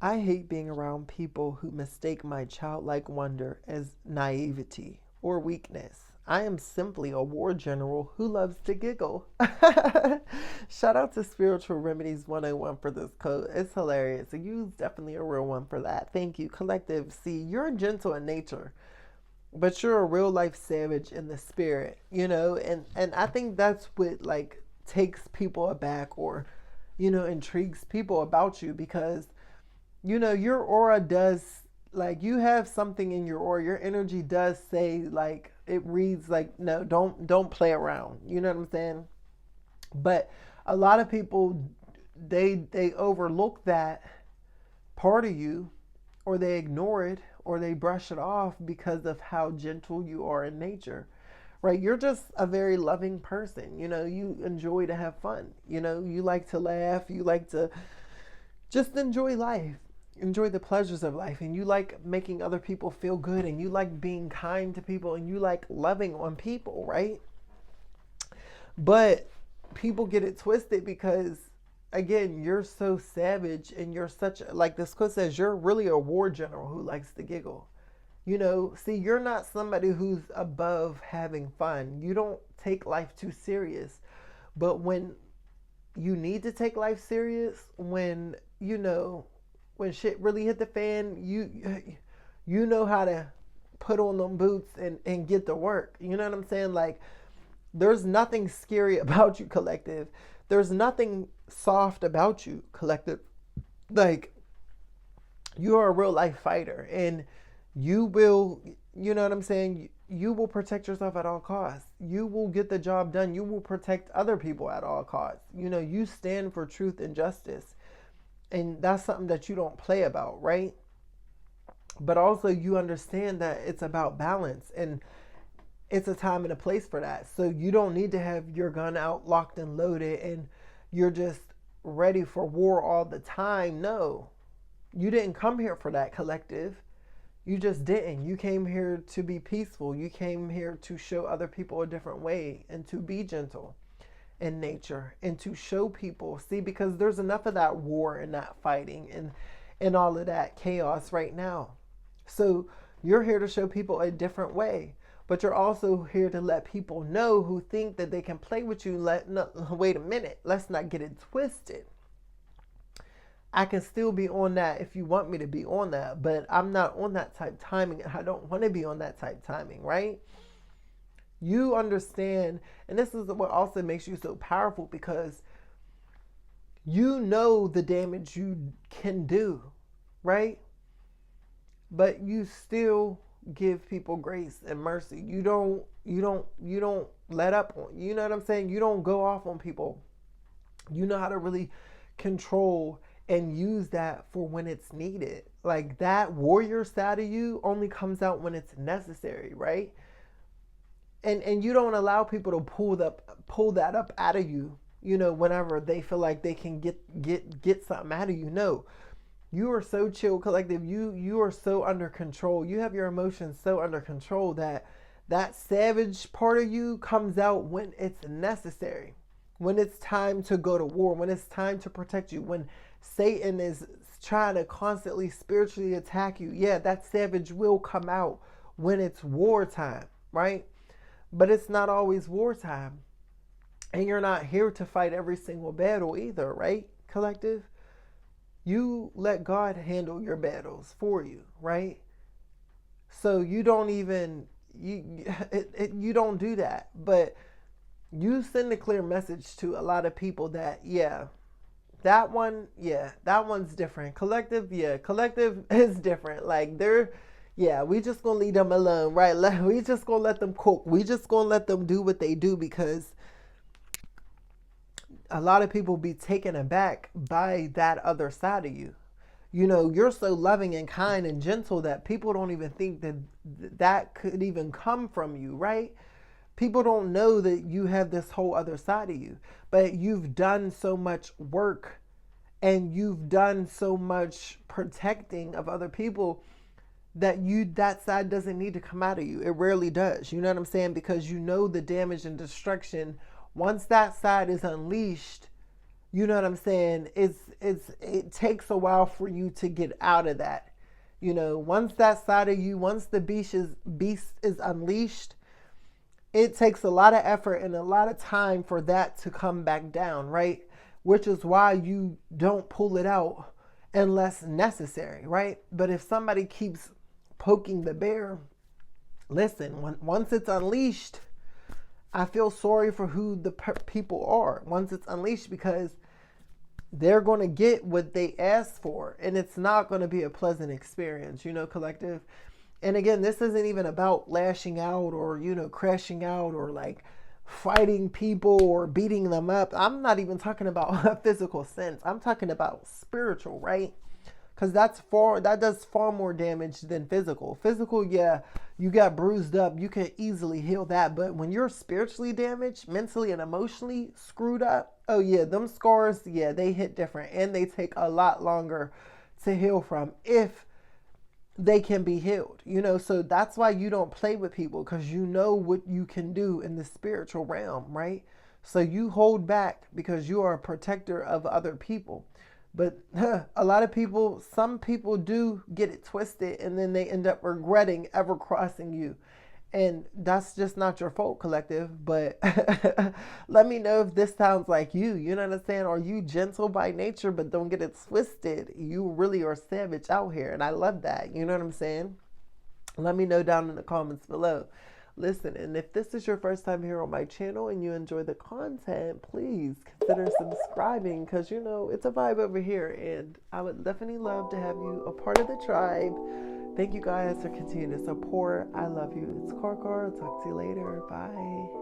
I hate being around people who mistake my childlike wonder as naivety or weakness. I am simply a war general who loves to giggle. Shout out to Spiritual Remedies 101 for this quote. It's hilarious. You definitely a real one for that. Thank you, Collective. See, you're gentle in nature, but you're a real life savage in the spirit, and I think that's what like takes people aback or intrigues people about you because your aura does, like, you have something in your aura. Your energy does say, like, it reads like, no, don't play around. You know what I'm saying? But a lot of people, they overlook that part of you, or they ignore it, or they brush it off because of how gentle you are in nature. Right? You're just a very loving person. You enjoy to have fun. You like to laugh. You like to just enjoy life, enjoy the pleasures of life, and you like making other people feel good, and you like being kind to people, and you like loving on people, right? But people get it twisted because, again, you're so savage, and you're such, like this quote says, you're really a war general who likes to giggle. See, you're not somebody who's above having fun. You don't take life too serious. But when you need to take life serious, when shit really hit the fan, you know how to put on them boots and get to work. You know what I'm saying? Like, there's nothing scary about you, Collective. There's nothing soft about you, Collective. Like, you are a real life fighter, and you will, you know what I'm saying? You will protect yourself at all costs. You will get the job done. You will protect other people at all costs. You stand for truth and justice. And that's something that you don't play about, right? But also, you understand that it's about balance, and it's a time and a place for that. So you don't need to have your gun out, locked and loaded, and you're just ready for war all the time. No, you didn't come here for that, Collective. You just didn't. You came here to be peaceful. You came here to show other people a different way and to be gentle in nature and to show people. See, because there's enough of that war and that fighting and all of that chaos right now. So you're here to show people a different way. But you're also here to let people know who think that they can play with you. No, wait a minute. Let's not get it twisted. I can still be on that if you want me to be on that, but I'm not on that type timing. I don't want to be on that type timing, right? You understand, and this is what also makes you so powerful, because you know the damage you can do, right? But you still give people grace and mercy. You don't let up on, you know what I'm saying? You don't go off on people. You know how to really control and use that for when it's needed. Like, that warrior side of you only comes out when it's necessary, right? And you don't allow people to pull that up out of you, whenever they feel like they can get something out of you. No. You are so chill, Collective. You are so under control. You have your emotions so under control that savage part of you comes out when it's necessary. When it's time to go to war, when it's time to protect you, when Satan is trying to constantly spiritually attack you, yeah, that savage will come out when it's wartime, right? But it's not always wartime. And you're not here to fight every single battle either, right, Collective? You let God handle your battles for you, right? So you don't even, you don't do that. But you send a clear message to a lot of people that, that one's different. Collective is different. Like, we just gonna leave them alone, right? We just gonna let them cook. We just gonna let them do what they do, because a lot of people be taken aback by that other side of you. You're so loving and kind and gentle that people don't even think that could even come from you, right? People don't know that you have this whole other side of you, but you've done so much work and you've done so much protecting of other people that side doesn't need to come out of you. It rarely does. You know what I'm saying? Because you know the damage and destruction, once that side is unleashed, you know what I'm saying? it takes a while for you to get out of that. You know, once that side of you, once the beast is unleashed, it takes a lot of effort and a lot of time for that to come back down, right? Which is why you don't pull it out unless necessary, right? But if somebody keeps poking the bear, listen, once it's unleashed, I feel sorry for who the people are once it's unleashed, because they're going to get what they asked for, and it's not going to be a pleasant experience, you know, collective. And again, this isn't even about lashing out or, you know, crashing out or like fighting people or beating them up. I'm not even talking about a physical sense. I'm talking about spiritual, right? Because that does far more damage than physical. Physical, yeah, you got bruised up, you can easily heal that. But when you're spiritually damaged, mentally and emotionally screwed up, oh yeah, them scars, yeah, they hit different, and they take a lot longer to heal from if they can be healed, you know. So that's why you don't play with people, because you know what you can do in the spiritual realm, right? So you hold back because you are a protector of other people. But a lot of people, some people do get it twisted, and then they end up regretting ever crossing you. And that's just not your fault, collective. But let me know if this sounds like you. You know what I'm saying? Are you gentle by nature, but don't get it twisted? You really are savage out here. And I love that. You know what I'm saying? Let me know down in the comments below. Listen, and if this is your first time here on my channel and you enjoy the content, please consider subscribing, because, you know, it's a vibe over here, and I would definitely love to have you a part of the tribe. Thank you guys for continuing to support. I love you. It's Karkar. I'll talk to you later. Bye.